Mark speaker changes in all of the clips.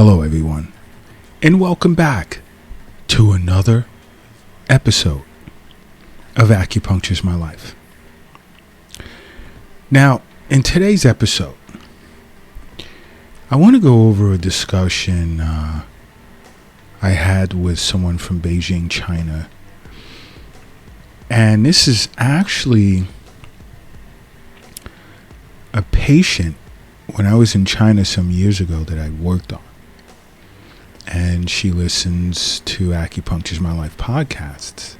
Speaker 1: Hello, everyone, and welcome back to another episode of Acupuncture's My Life. Now, in today's episode, I want to go over a discussion I had with someone from Beijing, China. And this is actually a patient when I was in China some years ago that I worked on. And she listens to Acupuncture's My Life podcasts.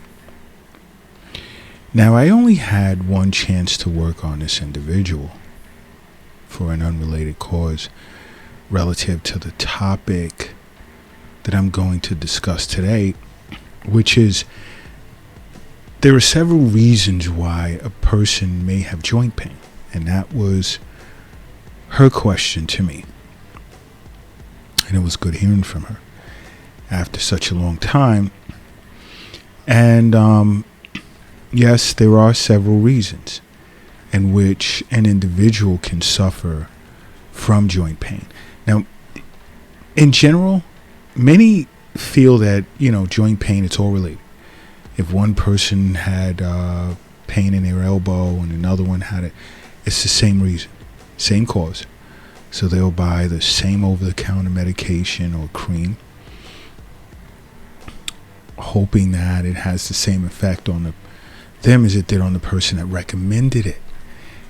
Speaker 1: Now, I only had one chance to work on this individual for an unrelated cause relative to the topic that I'm going to discuss today, which is there are several reasons why a person may have joint pain. And that was her question to me. And it was good hearing from her after such a long time. And yes, there are several reasons in which an individual can suffer from joint pain. Now, in general, many feel that, joint pain, it's all related. If one person had pain in their elbow and another one had it, it's the same reason, same cause. So they'll buy the same over-the-counter medication or cream, hoping that it has the same effect on them as it did on the person that recommended it.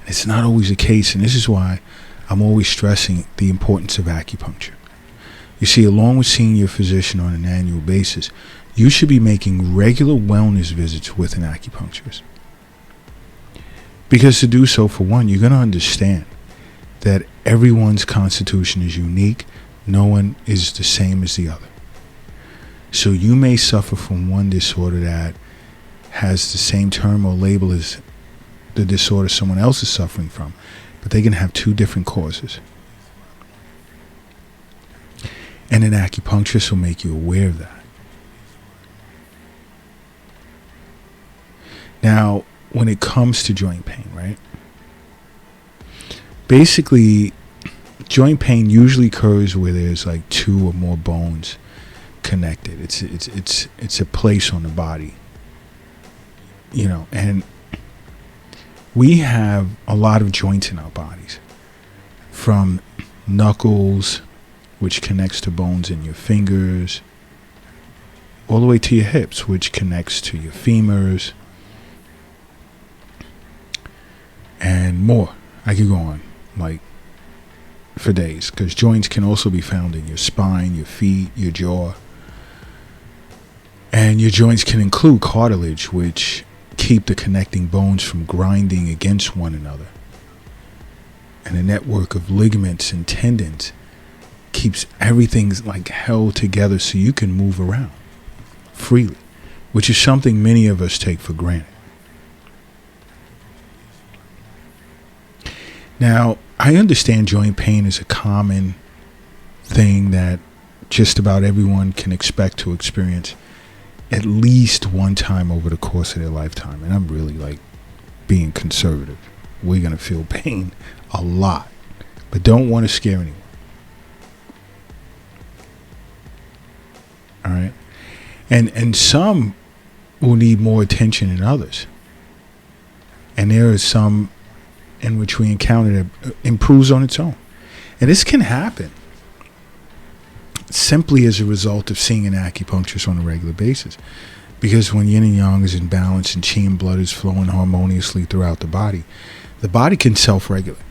Speaker 1: It's not always the case, and this is why I'm always stressing the importance of acupuncture. You see, along with seeing your physician on an annual basis, you should be making regular wellness visits with an acupuncturist. Because to do so, for one, you're going to understand that everyone's constitution is unique. No one is the same as the other. So you may suffer from one disorder that has the same term or label as the disorder someone else is suffering from, but they can have two different causes. And an acupuncturist will make you aware of that. Now, when it comes to joint pain, right? Basically, joint pain usually occurs where there's like two or more bones connected. It's a place on the body, and we have a lot of joints in our bodies, from knuckles, which connects to bones in your fingers, all the way to your hips, which connects to your femurs, and more. I could go on for days, because joints can also be found in your spine, your feet, your jaw. And your joints can include cartilage, which keep the connecting bones from grinding against one another. And a network of ligaments and tendons keeps everything held together so you can move around freely, which is something many of us take for granted. Now, I understand joint pain is a common thing that just about everyone can expect to experience at least one time over the course of their lifetime. And I'm really being conservative. We're going to feel pain a lot, but don't want to scare anyone. All right? And some will need more attention than others. And there are some in which we encounter that improves on its own. And this can happen simply as a result of seeing an acupuncturist on a regular basis. Because when yin and yang is in balance and qi and blood is flowing harmoniously throughout the body can self-regulate.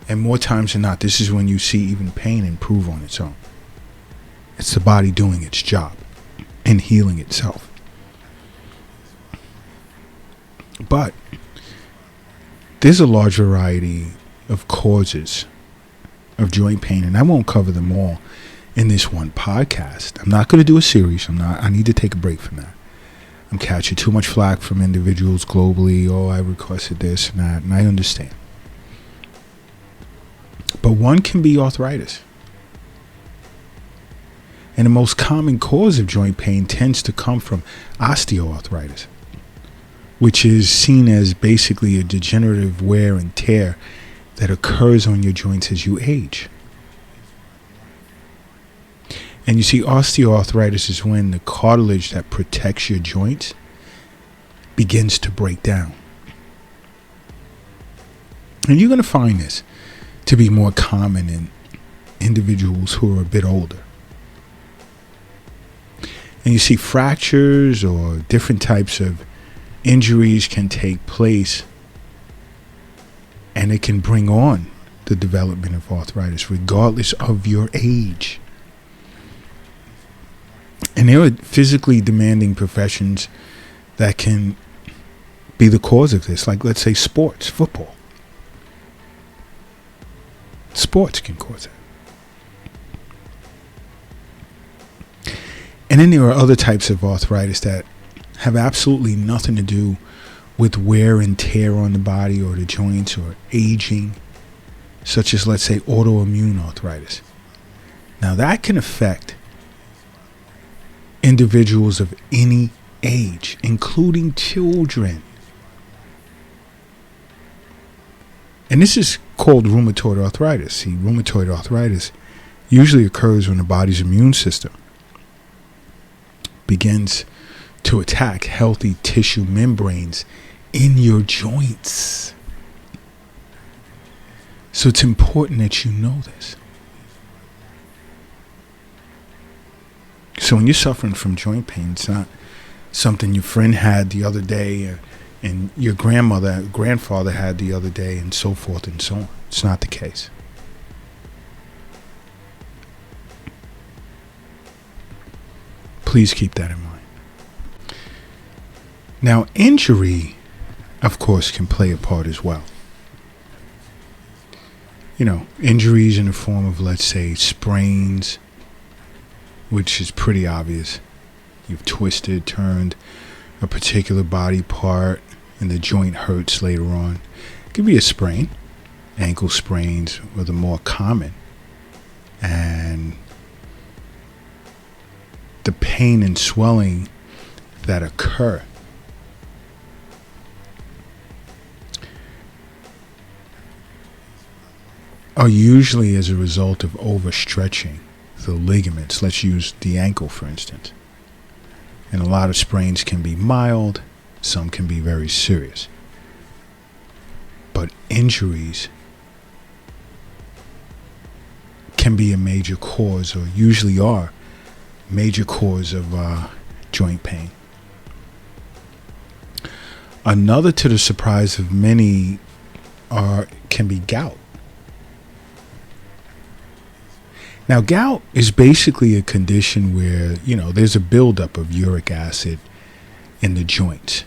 Speaker 1: And more times than not, this is when you see even pain improve on its own. It's the body doing its job and healing itself. But there's a large variety of causes of joint pain, and I won't cover them all in this one podcast. I'm not going to do a series. I need to take a break from that. I'm catching too much flack from individuals globally. Oh, I requested this and that, and I understand. But one can be arthritis. And the most common cause of joint pain tends to come from osteoarthritis, which is seen as basically a degenerative wear and tear that occurs on your joints as you age. And you see, osteoarthritis is when the cartilage that protects your joints begins to break down. And you're going to find this to be more common in individuals who are a bit older. And you see, fractures or different types of injuries can take place, and it can bring on the development of arthritis regardless of your age. And there are physically demanding professions that can be the cause of this, like, let's say, sports, football. Sports can cause it. And then there are other types of arthritis that have absolutely nothing to do with wear and tear on the body or the joints or aging, such as, let's say, autoimmune arthritis. Now, that can affect individuals of any age, including children. And this is called rheumatoid arthritis. See, rheumatoid arthritis usually occurs when the body's immune system begins to attack healthy tissue membranes in your joints. So it's important that you know this. So when you're suffering from joint pain, it's not something your friend had the other day and your grandfather had the other day, and so forth and so on. It's not the case. Please keep that in mind. Now, injury, of course, can play a part as well. You know, injuries in the form of, let's say, sprains, which is pretty obvious. You've twisted, turned a particular body part, and the joint hurts later on. It could be a sprain. Ankle sprains are the more common. And the pain and swelling that occur are usually as a result of overstretching the ligaments. Let's use the ankle, for instance. And a lot of sprains can be mild, some can be very serious. But injuries can be a major cause, or usually are major cause of joint pain. Another, to the surprise of many, can be gout. Now, gout is basically a condition where, there's a buildup of uric acid in the joints.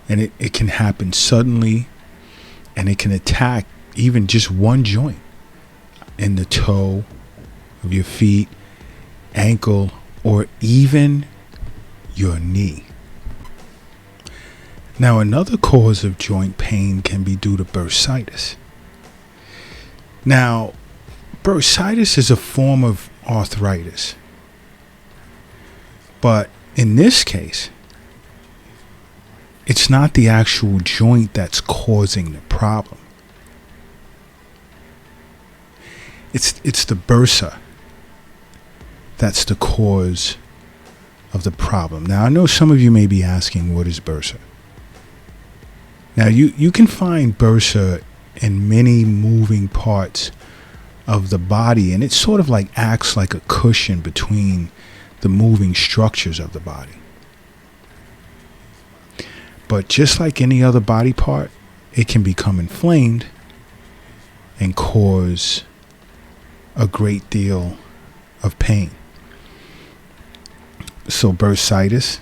Speaker 1: And it can happen suddenly, and it can attack even just one joint in the toe of your feet, ankle, or even your knee. Now, another cause of joint pain can be due to bursitis. Now, bursitis is a form of arthritis, but in this case, it's not the actual joint that's causing the problem. It's the bursa that's the cause of the problem. Now, I know some of you may be asking, what is bursa? Now, you can find bursa in many moving parts of the body, and it sort of like acts like a cushion between the moving structures of the body. But just like any other body part, it can become inflamed and cause a great deal of pain. So bursitis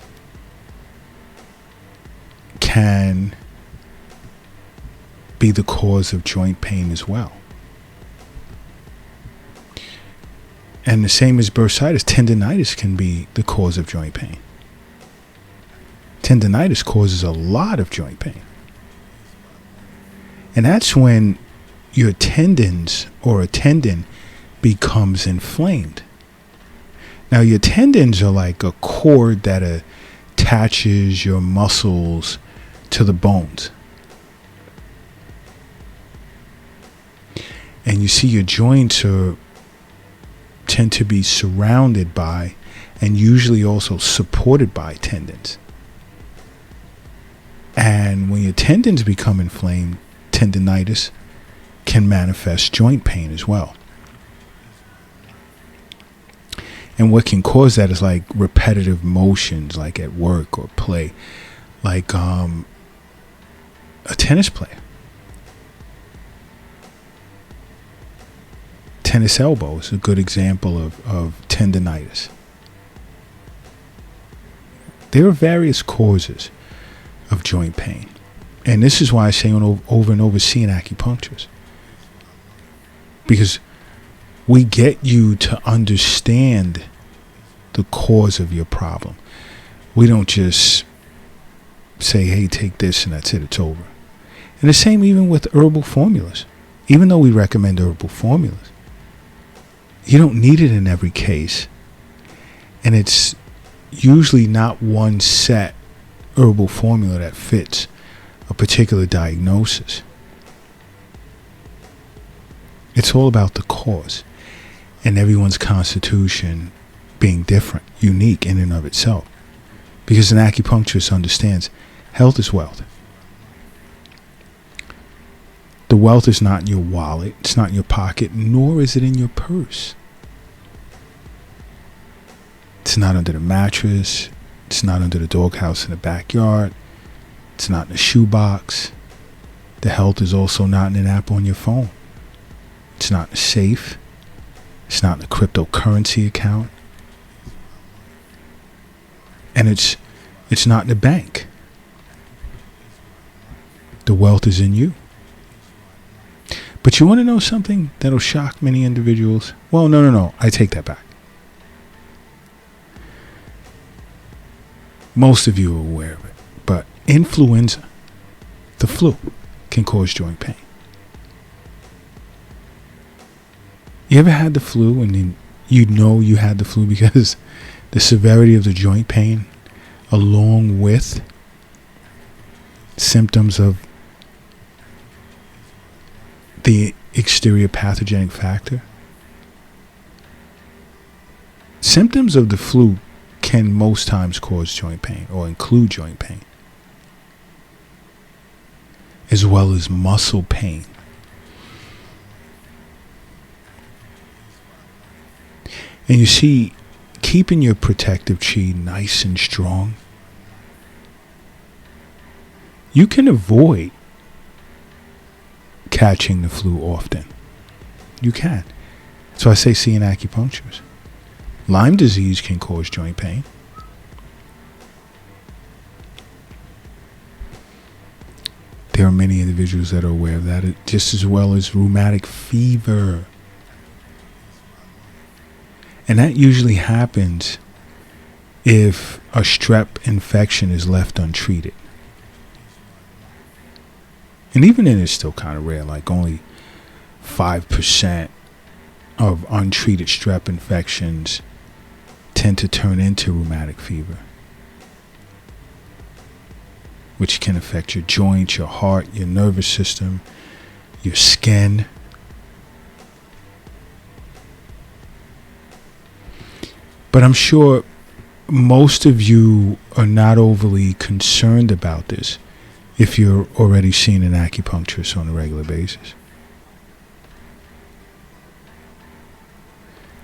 Speaker 1: can be the cause of joint pain as well. And the same as bursitis, tendinitis can be the cause of joint pain. Tendinitis causes a lot of joint pain. And that's when your tendons or a tendon becomes inflamed. Now, your tendons are like a cord that attaches your muscles to the bones. And you see, your joints are tend to be surrounded by and usually also supported by tendons. And when your tendons become inflamed, tendinitis can manifest joint pain as well. And what can cause that is like repetitive motions, like at work or play, like a tennis player. Tennis elbow is a good example of tendinitis. There are various causes of joint pain. And this is why I say over and over, see an acupuncturist. Because we get you to understand the cause of your problem. We don't just say, hey, take this and that's it, it's over. And the same even with herbal formulas. Even though we recommend herbal formulas, you don't need it in every case. And it's usually not one set herbal formula that fits a particular diagnosis. It's all about the cause and everyone's constitution being different, unique in and of itself. Because an acupuncturist understands health is wealth. The wealth is not in your wallet, it's not in your pocket, nor is it in your purse. It's not under the mattress, it's not under the doghouse in the backyard, it's not in the shoebox. The health is also not in an app on your phone. It's not in a safe. It's not in a cryptocurrency account. And it's not in the bank. The wealth is in you. But you want to know something that'll shock many individuals? Well, no. I take that back. Most of you are aware of it. But influenza, the flu, can cause joint pain. You ever had the flu and then you know you had the flu because the severity of the joint pain, along with symptoms of the exterior pathogenic factor? Symptoms of the flu can most times cause joint pain or include joint pain, as well as muscle pain. And you see, keeping your protective chi nice and strong, you can avoid catching the flu often. You can. So I say see an acupuncturist. Lyme disease can cause joint pain. There are many individuals that are aware of that, just as well as rheumatic fever. And that usually happens if a strep infection is left untreated. And even then it's still kind of rare, like only 5% of untreated strep infections tend to turn into rheumatic fever, which can affect your joints, your heart, your nervous system, your skin. But I'm sure most of you are not overly concerned about this if you're already seeing an acupuncturist on a regular basis.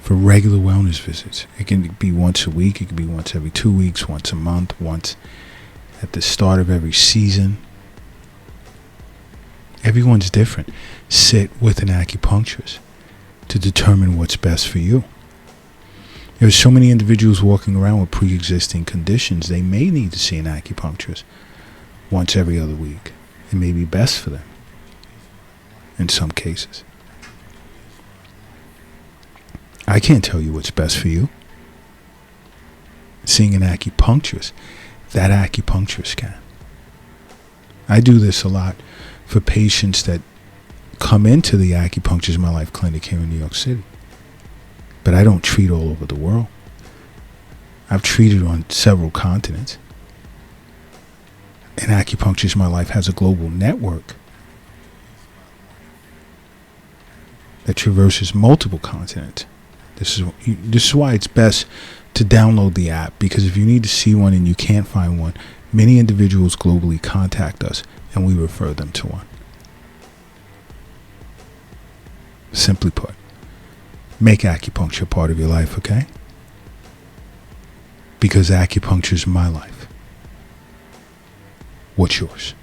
Speaker 1: For regular wellness visits, it can be once a week, it can be once every 2 weeks, once a month, once at the start of every season. Everyone's different. Sit with an acupuncturist to determine what's best for you. There's so many individuals walking around with pre-existing conditions, they may need to see an acupuncturist once every other week. It may be best for them in some cases. I can't tell you what's best for you. Seeing an acupuncturist, that acupuncturist can. I do this a lot for patients that come into the Acupunctures in My Life clinic here in New York City. But I don't treat all over the world. I've treated on several continents. And Acupunctures in My Life has a global network that traverses multiple continents This is why it's best to download the app, because if you need to see one and you can't find one, many individuals globally contact us and we refer them to one. Simply put, make acupuncture part of your life, okay? Because acupuncture is my life. What's yours?